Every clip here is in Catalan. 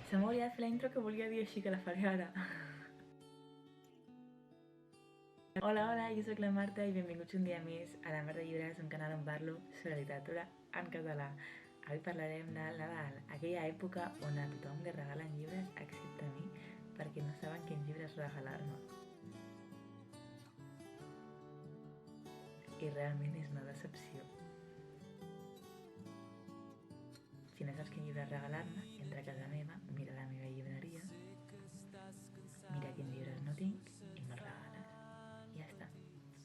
Se m'ha oblidat fer la intro que volia dir així que la faré ara. Hola, jo sóc la Marta i benvinguts un dia més a La Marta Llibres, un canal on parlo sobre literatura en català. Avui parlarem de Nadal, aquella època on a tothom li regalen llibres excepte a mi, perquè no saben quins llibres regalar-me. I realment és una decepció. Si no saps quin llibre regalar-me, entra a casa meva, mira la meva llibreria, mira quins llibres no tinc i me'ls regales. I ja està.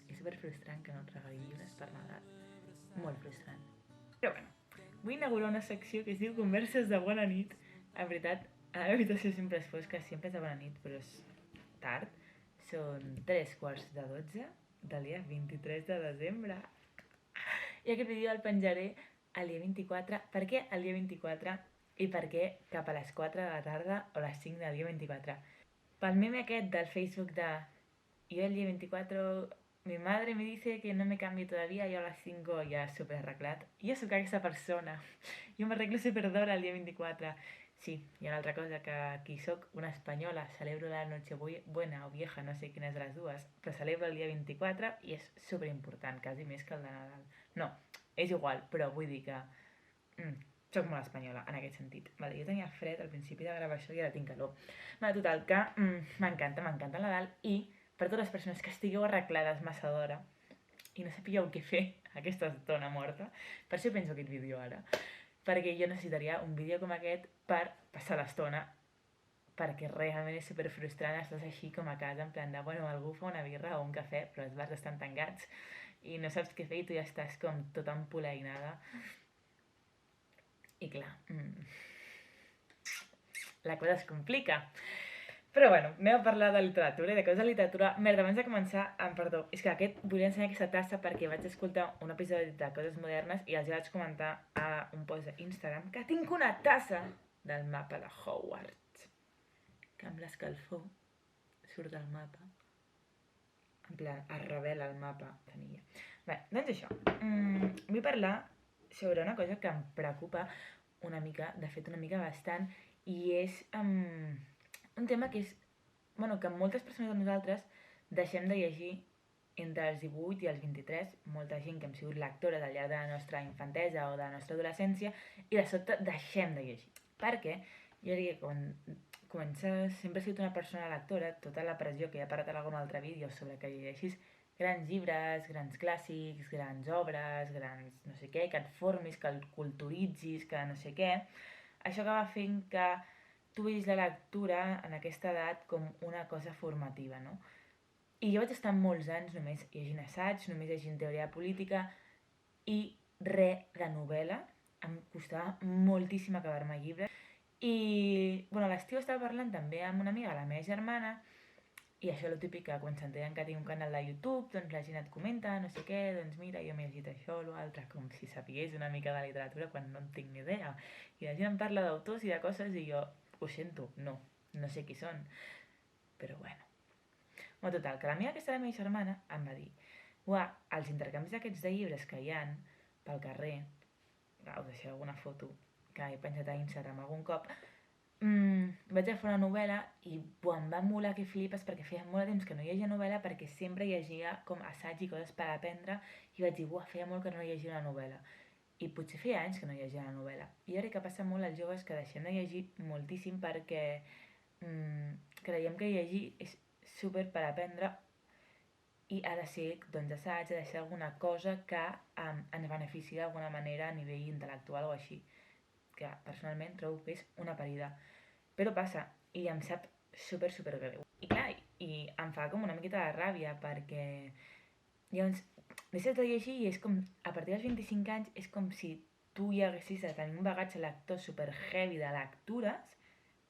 És super frustrant que no et regalin llibres per Nadal. Molt frustrant. Però bueno, vull inaugurar una secció que es diu Converses de bona nit. En veritat, a la meva habitació sempre és fosca, sempre és de bona nit, però és tard. Són 3:15 del dia 23 de desembre. I aquest vídeo el penjaré el dia 24. Per què el dia 24? I per què cap a les 4 de la tarda o les 5 del dia 24? Pel meme aquest del Facebook de yo el día 24, mi madre me dice que no me cambie todavía, yo a las 5 ja super arreglat. Jo sóc aquesta persona. Jo m'arreglo super d'hora el dia 24. Sí, hi ha una altra cosa, que aquí sóc una espanyola, celebro la noche buena o vieja, no sé quina és de les dues, però celebro el dia 24 i és super important, quasi més que el de Nadal. No, és igual, però vull dir que soc molt espanyola en aquest sentit. Vale, jo tenia fred al principi de gravar això i ara tinc calor. Vale, total, que m'encanta el Nadal i per totes les persones que estigueu arreglades massa d'hora i no sapigueu què fer aquesta estona morta, per això penso aquest vídeo ara, perquè jo necessitaria un vídeo com aquest per passar l'estona, perquè realment és super frustrant, estàs així com a casa en plan de, bueno, algú fa una birra o un cafè, però els bars estan tancats i no saps què fer i tu ja estàs com tota empolainada. I clar, la cosa es complica. Però bueno, anem a parlar de literatura i de coses de literatura. Merda, abans de començar, perdó, és que volia ensenyar aquesta tassa perquè vaig escoltar un episodi de Coses Modernes i els vaig comentar a un post d'Instagram que tinc una tassa del mapa de Hogwarts, que amb l'escalfor surt el mapa, en plan, es revela el mapa. Bé, doncs això, vull parlar sobre una cosa que em preocupa una mica, de fet una mica bastant, i és un tema que és, bueno, que moltes persones de nosaltres deixem de llegir entre els 18 i els 23, molta gent que hem sigut lectores al llarg de la nostra infantesa o de la nostra adolescència, i de sobte deixem de llegir. Perquè jo diria que quan comences, sempre he sigut una persona lectora, tota la pressió que ja he parlat en algun altre vídeo sobre que llegeixis grans llibres, grans clàssics, grans obres, grans no sé què, que et formis, que el culturitzis, que no sé què, això acaba fent que tu vegis la lectura en aquesta edat com una cosa formativa, no? I jo vaig estar molts anys només llegint assaig, només llegint teoria política i res de novel·la. Em costava moltíssim acabar-me llibres. I, bueno, a l'estiu estava parlant també amb una amiga, la meva germana, i això és el típic que quan s'entenen que tinc un canal de YouTube, doncs la gent et comenta, no sé què, doncs mira, jo m'he llegit això o l'altre, com si sapigués una mica de literatura quan no en tinc ni idea. I la gent em parla d'autors i de coses i jo, ho sento, no sé qui són, però bueno. Bueno, total, que l'amiga aquesta de la meva germana em va dir, els intercanvis aquests de llibres que hi ha pel carrer, us deixaré alguna foto que he penjat a Instagram algun cop, vaig a fer una novel·la i em va molar que flipes perquè feia molt de temps que no llegia novel·la perquè sempre llegia com assaig i coses per aprendre i vaig dir, feia molt que no llegia una novel·la. I potser feia anys que no llegia una novel·la. I ara que passa molt als joves que deixem de llegir moltíssim perquè creiem que llegir és super per aprendre i ha de ser doncs assaig, ha de ser alguna cosa que ens benefici d'alguna manera a nivell intel·lectual o així, que personalment trobo que és una parida. Però passa, i em sap super greu. I clar, i em fa com una miqueta de ràbia perquè llavors deixes de llegir i és com, a partir dels 25 anys, és com si tu ja haguessis de tenir un bagatge lector super heavy de lectures,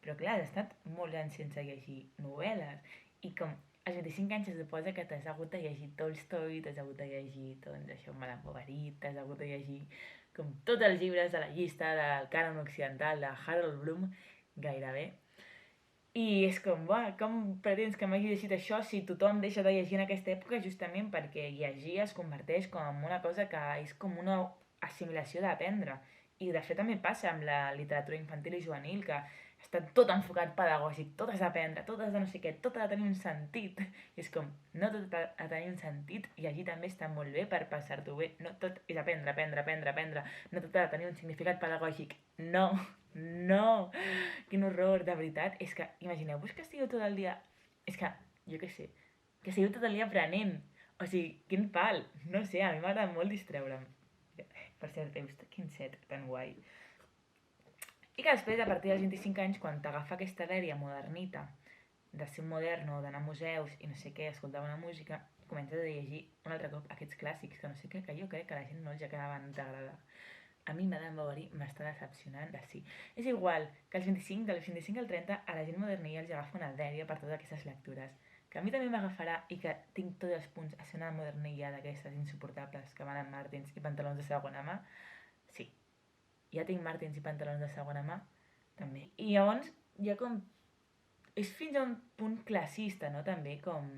però clar, has estat molts anys sense llegir novel·les, i com als 25 anys es suposa que t'has hagut de llegir Tolstoi, t'has hagut de llegir, doncs això, Madame Bovary, t'has hagut de llegir com tots els llibres de la llista del cànon occidental de Harold Bloom, gairebé. I és com, com pretens que m'hagi llegit això si tothom deixa de llegir en aquesta època justament perquè llegir es converteix com en una cosa que és com una assimilació d'aprendre I de fet també passa amb la literatura infantil i juvenil, que està tot enfocat pedagògic, tot has d'aprendre, tot has de no sé què, tot ha de tenir un sentit. I és com, no tot ha de tenir un sentit, i allí també està molt bé per passar-t'ho bé. No tot és aprendre, aprendre, aprendre, aprendre. No tot ha de tenir un significat pedagògic. No, no! Quin horror, de veritat. És que, imagineu-vos que estigueu tot el dia... És que, jo què sé, que estigueu tot el dia aprenent. O sigui, quin pal. No sé, a mi m'agrada molt distreure'm. Per cert, he vist quin set tan guai. I que després, a partir dels 25 anys, quan t'agafa aquesta dèria modernita, de ser modern o d'anar a museus i no sé què, escoltar bona música, comences a llegir un altre cop aquests clàssics, que no sé què, que jo crec que a la gent no els acabaven d'agradar. A mi Madame Bovary m'està decepcionant, sí. És igual que dels 25 al 30, a la gent modernilla els agafa una dèria per totes aquestes lectures, que a mi també m'agafarà i que tinc tots els punts a ser una modernilla d'aquestes insuportables que van amb Martins i pantalons de segona mà. Sí, ja tinc Martins i pantalons de segona mà, també. I llavors, ja com... És fins a un punt classista, no?, també, com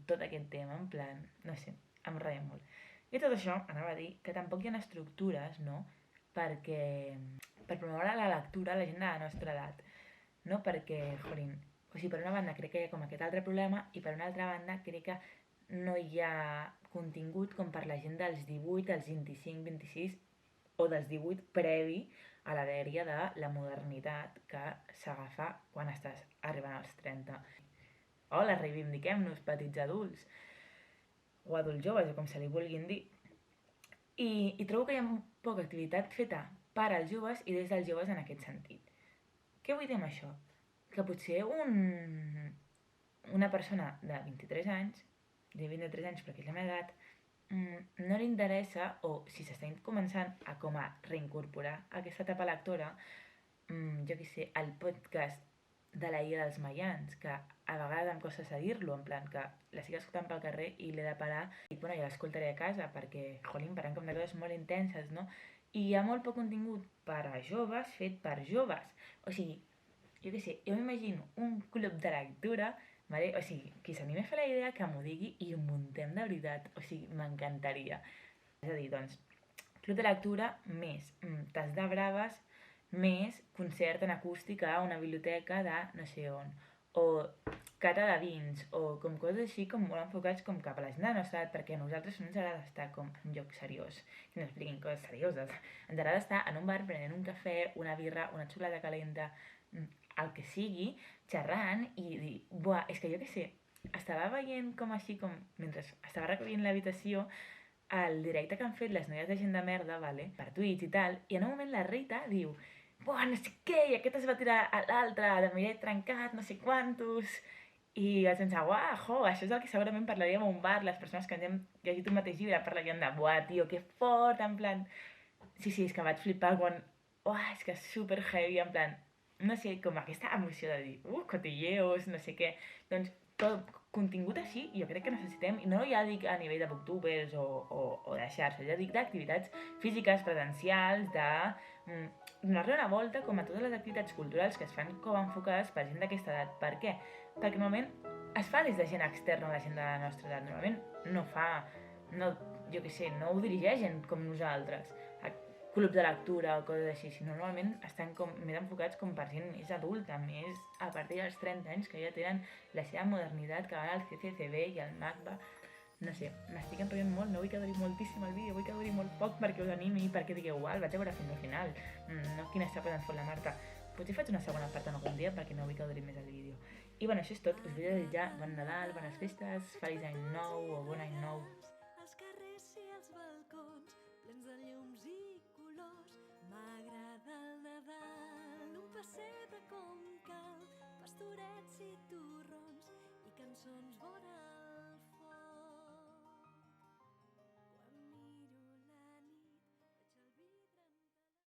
tot aquest tema, en plan... No sé, em ratlla molt. I tot això, anava a dir, que tampoc hi ha estructures, no?, perquè... Per promoure la lectura a la gent de la nostra edat, no? Perquè, jolín, o sigui, per una banda crec que hi ha com aquest altre problema i per una altra banda crec que no hi ha contingut com per la gent dels 18, als 25, 26 o dels 18 previ a la dèria de la modernitat que s'agafa quan estàs arribant als 30. Hola, reivindiquem-nos, petits adults, o adults joves, o com se li vulguin dir. I trobo que hi ha poca activitat feta per als joves i des dels joves en aquest sentit. Què vull dir amb això? Que potser una persona de 23 anys, de 23 anys perquè és la meva edat, no li interessa, o si s'està començant a com a reincorporar aquesta etapa lectora, jo què sé, el podcast de la Illa dels Maians, que a vegades em costa dir-lo, en plan que l'estic escoltant pel carrer i l'he de parar i bueno, ja l'escoltaré a casa perquè, jolín, parlant com de coses molt intenses, no? I hi ha molt poc contingut per a joves fet per joves. O sigui, jo què sé, jo m'imagino un club de lectura, vale? O sigui, qui s'anima a fer la idea que m'ho digui i ho muntem de veritat. O sigui, m'encantaria. És a dir, doncs, club de lectura més tas de braves més concert en acústic a una biblioteca de no sé on. O cata de vins, o com coses així com molt enfocats com cap a la gent de la nostra edat, perquè a nosaltres no ens agrada estar com en lloc seriós, que ens expliquin coses serioses. Ens agrada estar en un bar prenent un cafè, una birra, una xocolata calenta, el que sigui, xerrant i dir, buah, és que jo què sé, estava veient com així, com mentre estava recollint l'habitació, el directe que han fet les noies de gent de merda, vale? Per Twitch i tal, i en un moment la Rita diu, buah, no sé què, i aquest es va tirar a l'altre, de mirall trencat, no sé quantos, i vaig pensar, uah, jo, això és el que segurament parlaríem a un bar, les persones que ens hem llegit un mateix llibre parlarien de, buah, tio, que fort, en plan... Sí, és que vaig flipar quan, uah, és que és super heavy, en plan, no sé, com aquesta emoció de dir, cotilleos, no sé què, doncs tot contingut així jo crec que necessitem, i no ja dic a nivell de booktubers o de xarxa, ja dic d'activitats físiques, presencials, de donar-li una volta com a totes les activitats culturals que es fan com enfocades per gent d'aquesta edat. Per què? Perquè normalment es fa des de gent externa a la gent de la nostra edat, normalment jo què sé, no ho dirigeix gent com nosaltres, club de lectura o coses així, sinó normalment estan com més enfocats com per gent més adulta, més a partir dels 30 anys, que ja tenen la seva modernitat, que van al CCCB i al MACBA. No sé, m'estic enrotllant molt, no vull que duri moltíssim el vídeo, vull que duri molt poc perquè us animi, perquè digueu, el vaig a veure fins al final, no quina està posant fort la Marta. Potser faig una segona part en algun dia perquè no vull que duri més el vídeo. I bueno, això és tot, us vull desitjar bon Nadal, bones festes, feliç any nou o bon any nou. Els carrers i els balcons plens de llums i colors. M'agrada el Nadal, un pessebre com cal, pastorets i torrons i cançons vora